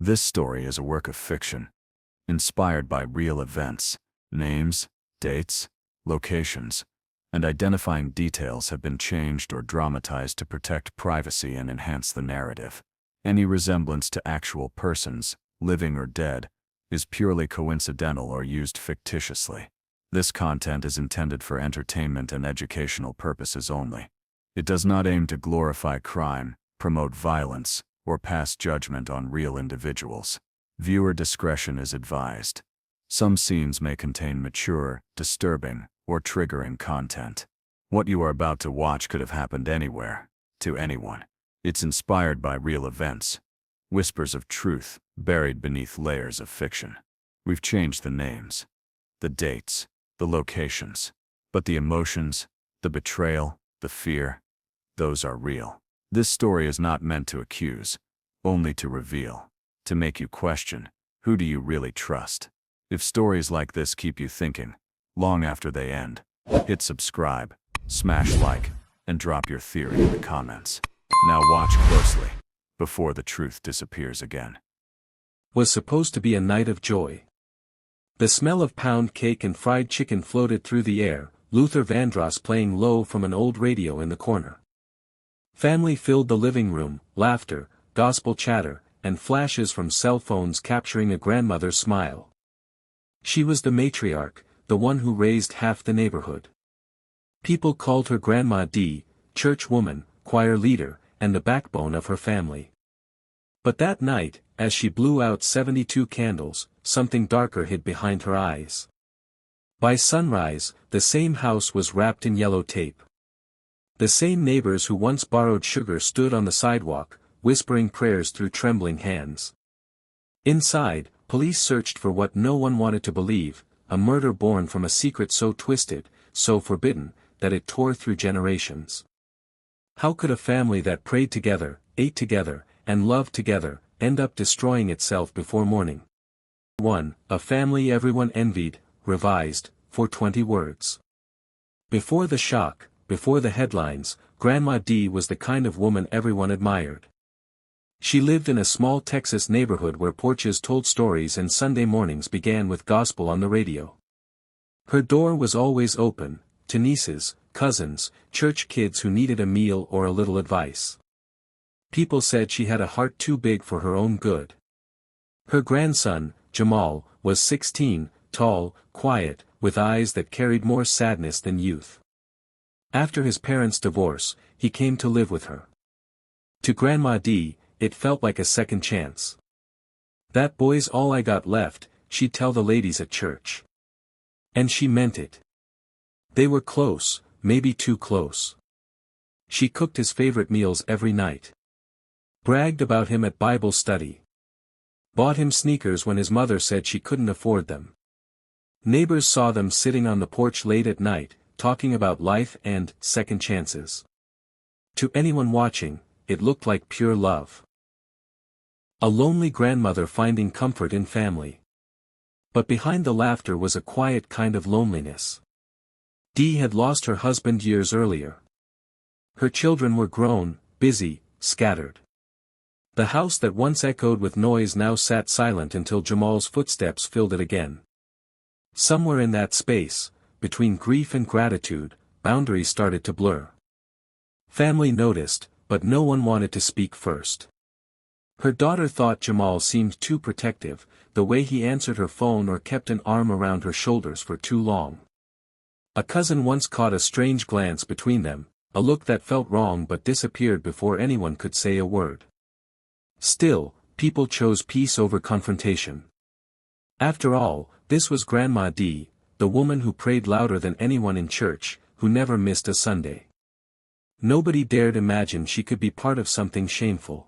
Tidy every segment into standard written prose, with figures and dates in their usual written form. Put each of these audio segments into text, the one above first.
This story is a work of fiction, inspired by real events. Names, dates, locations, and identifying details have been changed or dramatized to protect privacy and enhance the narrative. Any resemblance to actual persons, living or dead, is purely coincidental or used fictitiously. This content is intended for entertainment and educational purposes only. It does not aim to glorify crime, promote violence, or pass judgment on real individuals. Viewer discretion is advised. Some scenes may contain mature, disturbing, or triggering content. What you are about to watch could have happened anywhere, to anyone. It's inspired by real events. Whispers of truth, buried beneath layers of fiction. We've changed the names, the dates, the locations, but the emotions, the betrayal, the fear, those are real. This story is not meant to accuse, only to reveal, to make you question, who do you really trust? If stories like this keep you thinking, long after they end, hit subscribe, smash like, and drop your theory in the comments. Now watch closely, before the truth disappears again. Was supposed to be a night of joy. The smell of pound cake and fried chicken floated through the air, Luther Vandross playing low from an old radio in the corner. Family filled the living room, laughter, gospel chatter, and flashes from cell phones capturing a grandmother's smile. She was the matriarch, the one who raised half the neighborhood. People called her Grandma D, church woman, choir leader, and the backbone of her family. But that night, as she blew out 72 candles, something darker hid behind her eyes. By sunrise, the same house was wrapped in yellow tape. The same neighbors who once borrowed sugar stood on the sidewalk, whispering prayers through trembling hands. Inside, police searched for what no one wanted to believe, a murder born from a secret so twisted, so forbidden, that it tore through generations. How could a family that prayed together, ate together, and loved together, end up destroying itself before morning? 1. A family everyone envied, revised, for 20 words. Before the shock, before the headlines, Grandma D was the kind of woman everyone admired. She lived in a small Texas neighborhood where porches told stories and Sunday mornings began with gospel on the radio. Her door was always open, to nieces, cousins, church kids who needed a meal or a little advice. People said she had a heart too big for her own good. Her grandson, Jamal, was 16, tall, quiet, with eyes that carried more sadness than youth. After his parents' divorce, he came to live with her. To Grandma D, it felt like a second chance. That boy's all I got left, she'd tell the ladies at church. And she meant it. They were close, maybe too close. She cooked his favorite meals every night. Bragged about him at Bible study. Bought him sneakers when his mother said she couldn't afford them. Neighbors saw them sitting on the porch late at night, talking about life and second chances. To anyone watching, it looked like pure love. A lonely grandmother finding comfort in family. But behind the laughter was a quiet kind of loneliness. Dee had lost her husband years earlier. Her children were grown, busy, scattered. The house that once echoed with noise now sat silent until Jamal's footsteps filled it again. Somewhere in that space, between grief and gratitude, boundaries started to blur. Family noticed, but no one wanted to speak first. Her daughter thought Jamal seemed too protective, the way he answered her phone or kept an arm around her shoulders for too long. A cousin once caught a strange glance between them, a look that felt wrong but disappeared before anyone could say a word. Still, people chose peace over confrontation. After all, this was Grandma D, the woman who prayed louder than anyone in church, who never missed a Sunday. Nobody dared imagine she could be part of something shameful.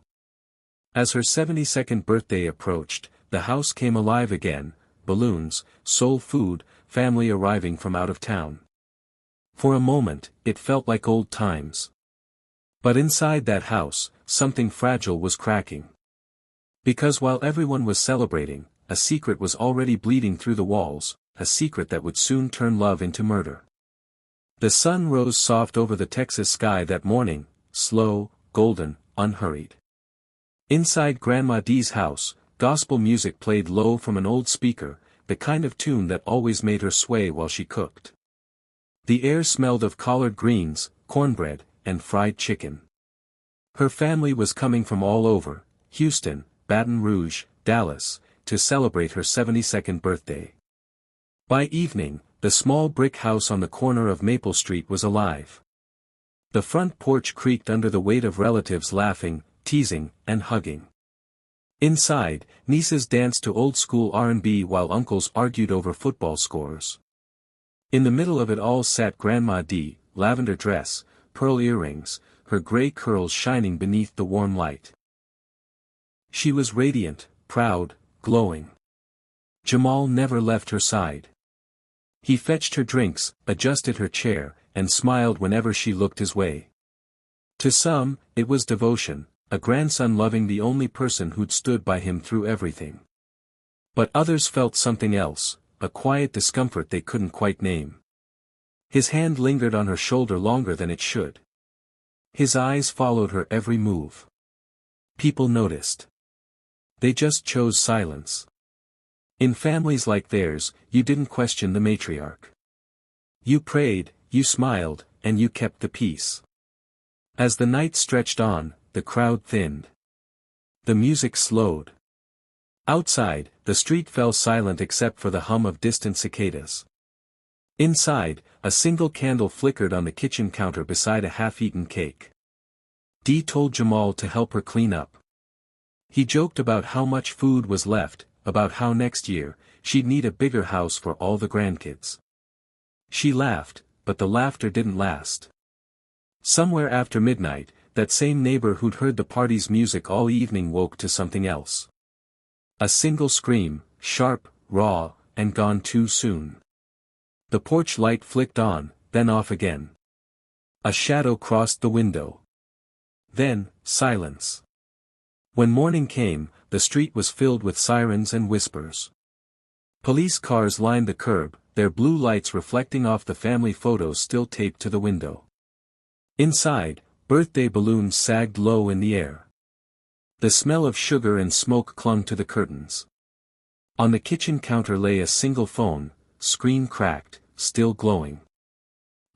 As her 72nd birthday approached, the house came alive again, balloons, soul food, family arriving from out of town. For a moment, it felt like old times. But inside that house, something fragile was cracking. Because while everyone was celebrating, a secret was already bleeding through the walls, a secret that would soon turn love into murder. The sun rose soft over the Texas sky that morning, slow, golden, unhurried. Inside Grandma D's house, gospel music played low from an old speaker, the kind of tune that always made her sway while she cooked. The air smelled of collard greens, cornbread, and fried chicken. Her family was coming from all over, Houston, Baton Rouge, Dallas, to celebrate her 72nd birthday. By evening, the small brick house on the corner of Maple Street was alive. The front porch creaked under the weight of relatives laughing, teasing, and hugging. Inside, nieces danced to old-school R&B while uncles argued over football scores. In the middle of it all sat Grandma D, lavender dress, pearl earrings, her gray curls shining beneath the warm light. She was radiant, proud, glowing. Jamal never left her side. He fetched her drinks, adjusted her chair, and smiled whenever she looked his way. To some, it was devotion, a grandson loving the only person who'd stood by him through everything. But others felt something else, a quiet discomfort they couldn't quite name. His hand lingered on her shoulder longer than it should. His eyes followed her every move. People noticed. They just chose silence. In families like theirs, you didn't question the matriarch. You prayed, you smiled, and you kept the peace. As the night stretched on, the crowd thinned. The music slowed. Outside, the street fell silent except for the hum of distant cicadas. Inside, a single candle flickered on the kitchen counter beside a half-eaten cake. Dee told Jamal to help her clean up. He joked about how much food was left, about how next year, she'd need a bigger house for all the grandkids. She laughed, but the laughter didn't last. Somewhere after midnight, that same neighbor who'd heard the party's music all evening woke to something else. A single scream, sharp, raw, and gone too soon. The porch light flicked on, then off again. A shadow crossed the window. Then, silence. When morning came, the street was filled with sirens and whispers. Police cars lined the curb, their blue lights reflecting off the family photos still taped to the window. Inside, birthday balloons sagged low in the air. The smell of sugar and smoke clung to the curtains. On the kitchen counter lay a single phone, screen cracked, still glowing.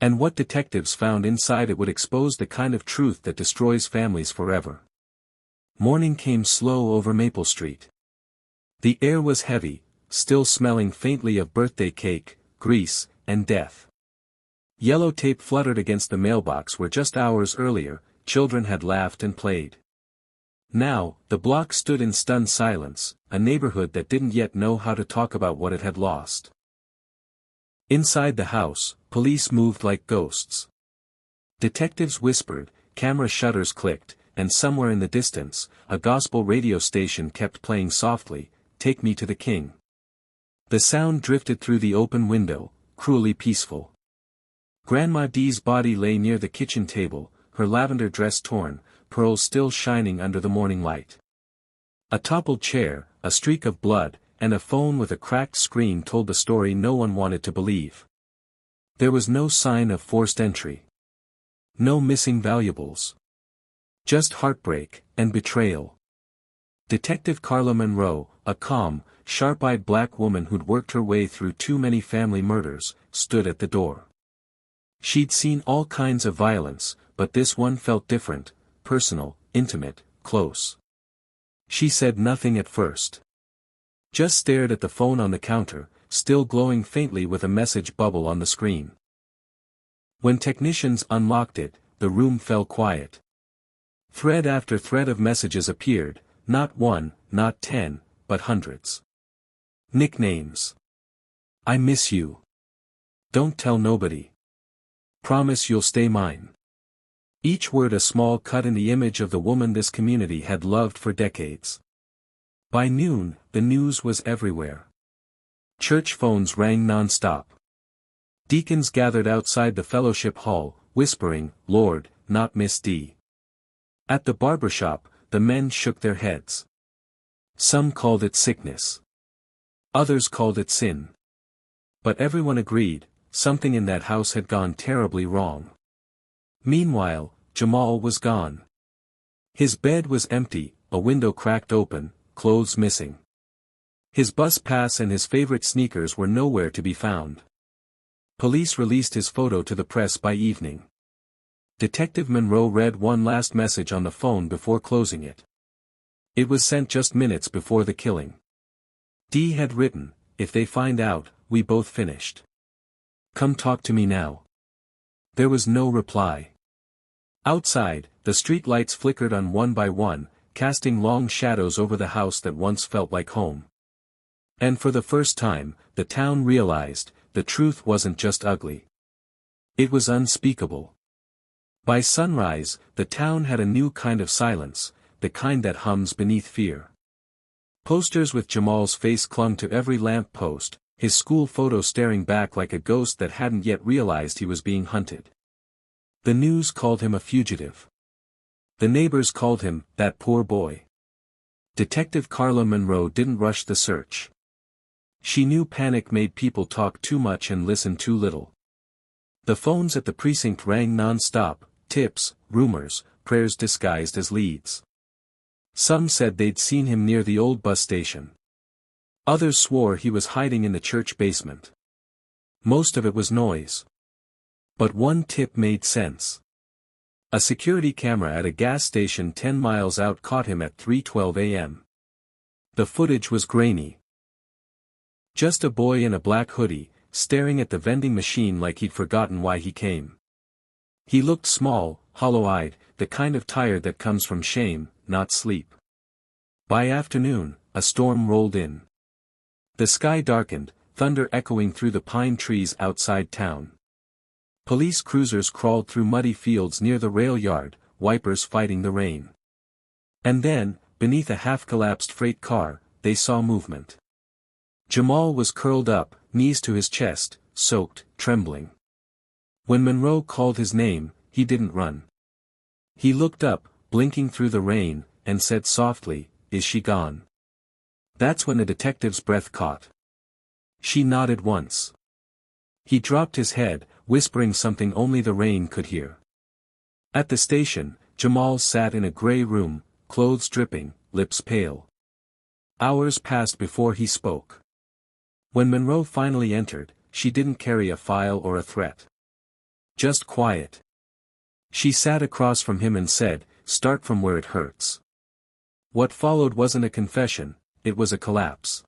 And what detectives found inside it would expose the kind of truth that destroys families forever. Morning came slow over Maple Street. The air was heavy, still smelling faintly of birthday cake, grease, and death. Yellow tape fluttered against the mailbox where just hours earlier, children had laughed and played. Now, the block stood in stunned silence, a neighborhood that didn't yet know how to talk about what it had lost. Inside the house, police moved like ghosts. Detectives whispered, camera shutters clicked, and somewhere in the distance, a gospel radio station kept playing softly, "Take Me to the King." The sound drifted through the open window, cruelly peaceful. Grandma Dee's body lay near the kitchen table, her lavender dress torn, pearls still shining under the morning light. A toppled chair, a streak of blood, and a phone with a cracked screen told the story no one wanted to believe. There was no sign of forced entry. No missing valuables. Just heartbreak, and betrayal. Detective Carla Monroe, a calm, sharp-eyed black woman who'd worked her way through too many family murders, stood at the door. She'd seen all kinds of violence, but this one felt different, personal, intimate, close. She said nothing at first. Just stared at the phone on the counter, still glowing faintly with a message bubble on the screen. When technicians unlocked it, the room fell quiet. Thread after thread of messages appeared, not one, not 10, but hundreds. Nicknames. "I miss you. Don't tell nobody. Promise you'll stay mine." Each word a small cut in the image of the woman this community had loved for decades. By noon, the news was everywhere. Church phones rang non-stop. Deacons gathered outside the fellowship hall, whispering, "Lord, not Miss D." At the barbershop, the men shook their heads. Some called it sickness. Others called it sin. But everyone agreed, something in that house had gone terribly wrong. Meanwhile, Jamal was gone. His bed was empty, a window cracked open, clothes missing. His bus pass and his favorite sneakers were nowhere to be found. Police released his photo to the press by evening. Detective Monroe read one last message on the phone before closing it. It was sent just minutes before the killing. Dee had written, "If they find out, we both finished. Come talk to me now." There was no reply. Outside, the street lights flickered on one by one, casting long shadows over the house that once felt like home. And for the first time, the town realized, the truth wasn't just ugly. It was unspeakable. By sunrise, the town had a new kind of silence, the kind that hums beneath fear. Posters with Jamal's face clung to every lamp post, his school photo staring back like a ghost that hadn't yet realized he was being hunted. The news called him a fugitive. The neighbors called him, "that poor boy." Detective Carla Monroe didn't rush the search. She knew panic made people talk too much and listen too little. The phones at the precinct rang non-stop, tips, rumors, prayers disguised as leads. Some said they'd seen him near the old bus station. Others swore he was hiding in the church basement. Most of it was noise. But one tip made sense. A security camera at a gas station 10 miles out caught him at 3:12 a.m. The footage was grainy. Just a boy in a black hoodie, staring at the vending machine like he'd forgotten why he came. He looked small, hollow-eyed, the kind of tired that comes from shame, not sleep. By afternoon, a storm rolled in. The sky darkened, thunder echoing through the pine trees outside town. Police cruisers crawled through muddy fields near the rail yard, wipers fighting the rain. And then, beneath a half-collapsed freight car, they saw movement. Jamal was curled up, knees to his chest, soaked, trembling. When Monroe called his name, he didn't run. He looked up, blinking through the rain, and said softly, "Is she gone?" That's when the detective's breath caught. She nodded once. He dropped his head, whispering something only the rain could hear. At the station, Jamal sat in a gray room, clothes dripping, lips pale. Hours passed before he spoke. When Monroe finally entered, she didn't carry a file or a threat. Just quiet. She sat across from him and said, "Start from where it hurts." What followed wasn't a confession, it was a collapse.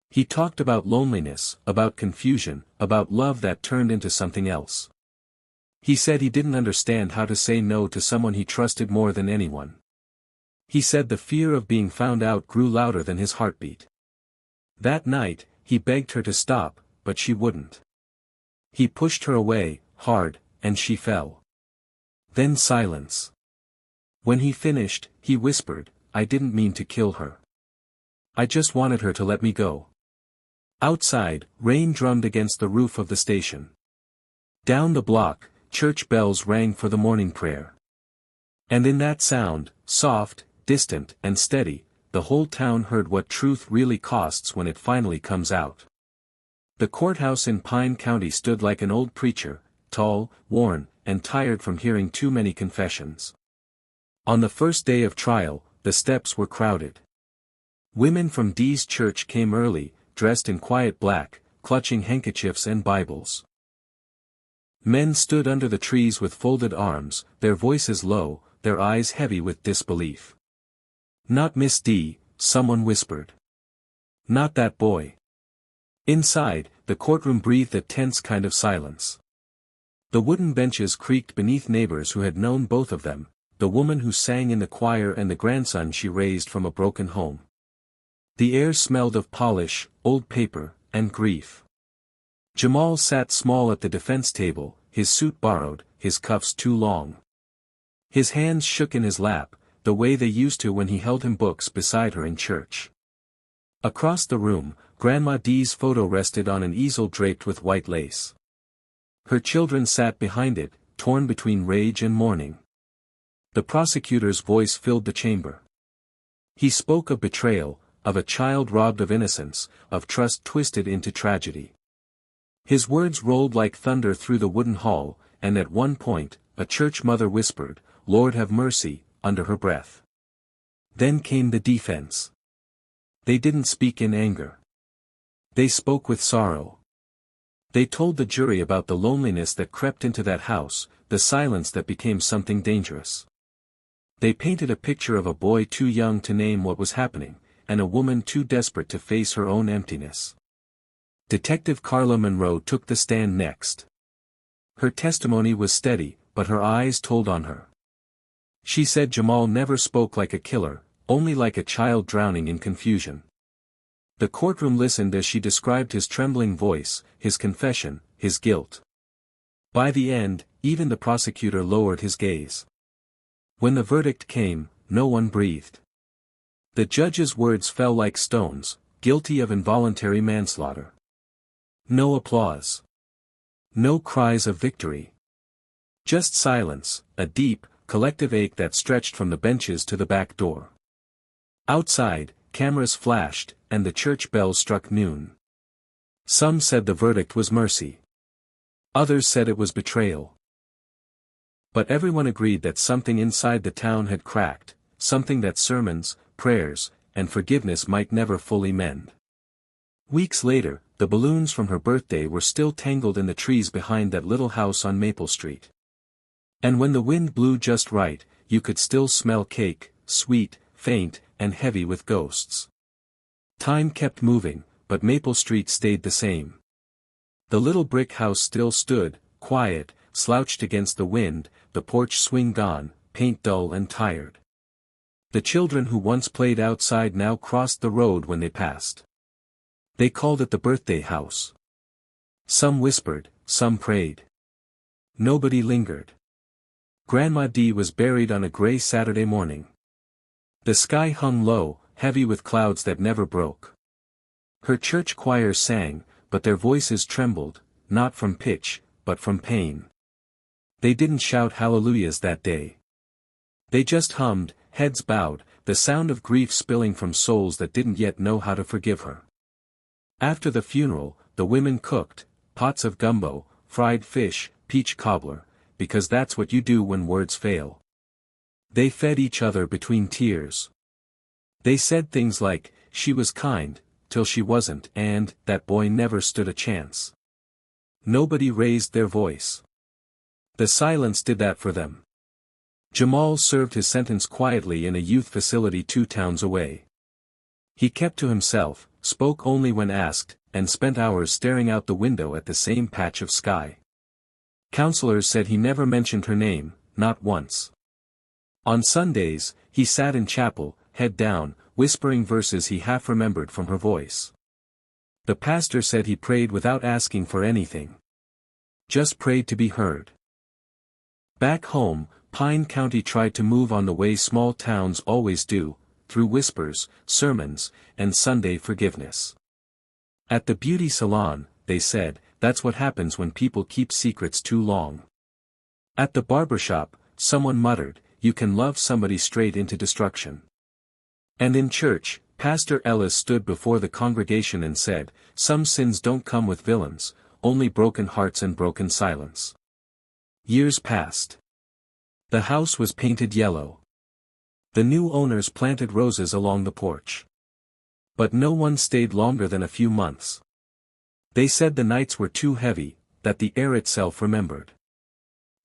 He talked about loneliness, about confusion, about love that turned into something else. He said he didn't understand how to say no to someone he trusted more than anyone. He said the fear of being found out grew louder than his heartbeat. That night, he begged her to stop, but she wouldn't. He pushed her away, hard, and she fell. Then silence. When he finished, he whispered, "I didn't mean to kill her. I just wanted her to let me go." Outside, rain drummed against the roof of the station. Down the block, church bells rang for the morning prayer. And in that sound, soft, distant, and steady, the whole town heard what truth really costs when it finally comes out. The courthouse in Pine County stood like an old preacher, tall, worn, and tired from hearing too many confessions. On the first day of trial, the steps were crowded. Women from Dee's church came early, dressed in quiet black, clutching handkerchiefs and Bibles. Men stood under the trees with folded arms, their voices low, their eyes heavy with disbelief. "Not Miss D," someone whispered. "Not that boy." Inside, the courtroom breathed a tense kind of silence. The wooden benches creaked beneath neighbors who had known both of them, the woman who sang in the choir and the grandson she raised from a broken home. The air smelled of polish, old paper, and grief. Jamal sat small at the defense table, his suit borrowed, his cuffs too long. His hands shook in his lap, the way they used to when he held him books beside her in church. Across the room, Grandma Dee's photo rested on an easel draped with white lace. Her children sat behind it, torn between rage and mourning. The prosecutor's voice filled the chamber. He spoke of betrayal, of a child robbed of innocence, of trust twisted into tragedy. His words rolled like thunder through the wooden hall, and at one point, a church mother whispered, "Lord have mercy," under her breath. Then came the defense. They didn't speak in anger. They spoke with sorrow. They told the jury about the loneliness that crept into that house, the silence that became something dangerous. They painted a picture of a boy too young to name what was happening, and a woman too desperate to face her own emptiness. Detective Carla Monroe took the stand next. Her testimony was steady, but her eyes told on her. She said Jamal never spoke like a killer, only like a child drowning in confusion. The courtroom listened as she described his trembling voice, his confession, his guilt. By the end, even the prosecutor lowered his gaze. When the verdict came, no one breathed. The judge's words fell like stones, guilty of involuntary manslaughter. No applause. No cries of victory. Just silence, a deep, collective ache that stretched from the benches to the back door. Outside, cameras flashed, and the church bells struck noon. Some said the verdict was mercy. Others said it was betrayal. But everyone agreed that something inside the town had cracked, something that sermons, prayers, and forgiveness might never fully mend. Weeks later, the balloons from her birthday were still tangled in the trees behind that little house on Maple Street. And when the wind blew just right, you could still smell cake, sweet, faint, and heavy with ghosts. Time kept moving, but Maple Street stayed the same. The little brick house still stood, quiet, slouched against the wind, the porch swing gone, paint dull and tired. The children who once played outside now crossed the road when they passed. They called it the birthday house. Some whispered, some prayed. Nobody lingered. Grandma Dee was buried on a gray Saturday morning. The sky hung low, heavy with clouds that never broke. Her church choir sang, but their voices trembled, not from pitch, but from pain. They didn't shout hallelujahs that day. They just hummed, heads bowed, the sound of grief spilling from souls that didn't yet know how to forgive her. After the funeral, the women cooked, pots of gumbo, fried fish, peach cobbler, because that's what you do when words fail. They fed each other between tears. They said things like, she was kind, till she wasn't, and, that boy never stood a chance. Nobody raised their voice. The silence did that for them. Jamal served his sentence quietly in a youth facility 2 towns away. He kept to himself, spoke only when asked, and spent hours staring out the window at the same patch of sky. Counselors said he never mentioned her name, not once. On Sundays, he sat in chapel, head down, whispering verses he half remembered from her voice. The pastor said he prayed without asking for anything. Just prayed to be heard. Back home, Pine County tried to move on the way small towns always do, through whispers, sermons, and Sunday forgiveness. At the beauty salon, they said, that's what happens when people keep secrets too long. At the barbershop, someone muttered, you can love somebody straight into destruction. And in church, Pastor Ellis stood before the congregation and said, some sins don't come with villains, only broken hearts and broken silence. Years passed. The house was painted yellow. The new owners planted roses along the porch. But no one stayed longer than a few months. They said the nights were too heavy, that the air itself remembered.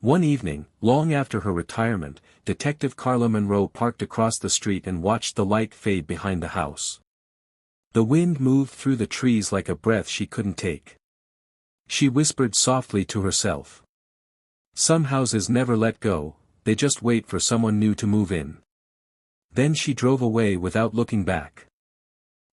One evening, long after her retirement, Detective Carla Monroe parked across the street and watched the light fade behind the house. The wind moved through the trees like a breath she couldn't take. She whispered softly to herself. Some houses never let go, they just wait for someone new to move in. Then she drove away without looking back.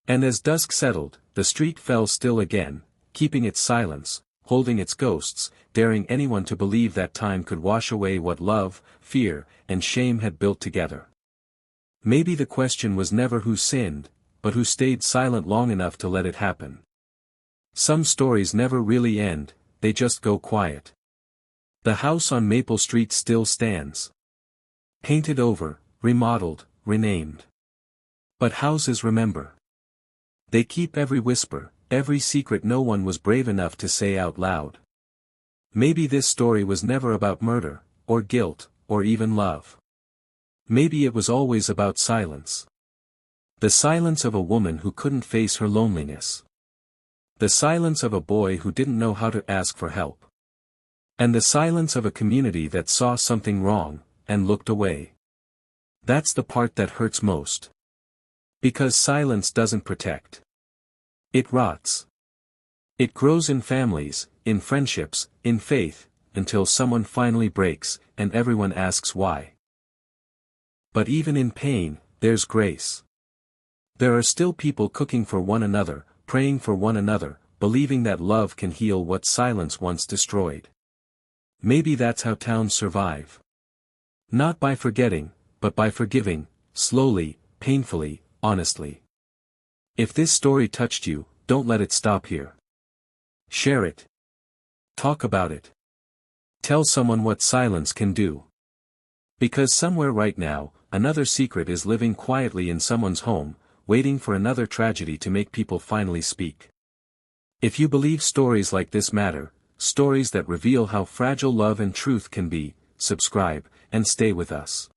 And as dusk settled, the street fell still again, keeping its silence, holding its ghosts, daring anyone to believe that time could wash away what love, fear, and shame had built together. Maybe the question was never who sinned, but who stayed silent long enough to let it happen. Some stories never really end, they just go quiet. The house on Maple Street still stands. Painted over, remodeled, renamed. But houses remember. They keep every whisper, every secret no one was brave enough to say out loud. Maybe this story was never about murder, or guilt, or even love. Maybe it was always about silence. The silence of a woman who couldn't face her loneliness. The silence of a boy who didn't know how to ask for help. And the silence of a community that saw something wrong, and looked away. That's the part that hurts most. Because silence doesn't protect. It rots. It grows in families, in friendships, in faith, until someone finally breaks, and everyone asks why. But even in pain, there's grace. There are still people cooking for one another, praying for one another, believing that love can heal what silence once destroyed. Maybe that's how towns survive. Not by forgetting, but by forgiving, slowly, painfully, honestly. If this story touched you, don't let it stop here. Share it. Talk about it. Tell someone what silence can do. Because somewhere right now, another secret is living quietly in someone's home, waiting for another tragedy to make people finally speak. If you believe stories like this matter, stories that reveal how fragile love and truth can be, subscribe, and stay with us.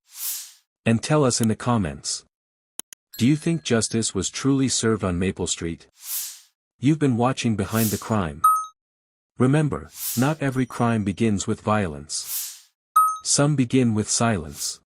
And tell us in the comments. Do you think justice was truly served on Maple Street? You've been watching Behind the Crime. Remember, not every crime begins with violence. Some begin with silence.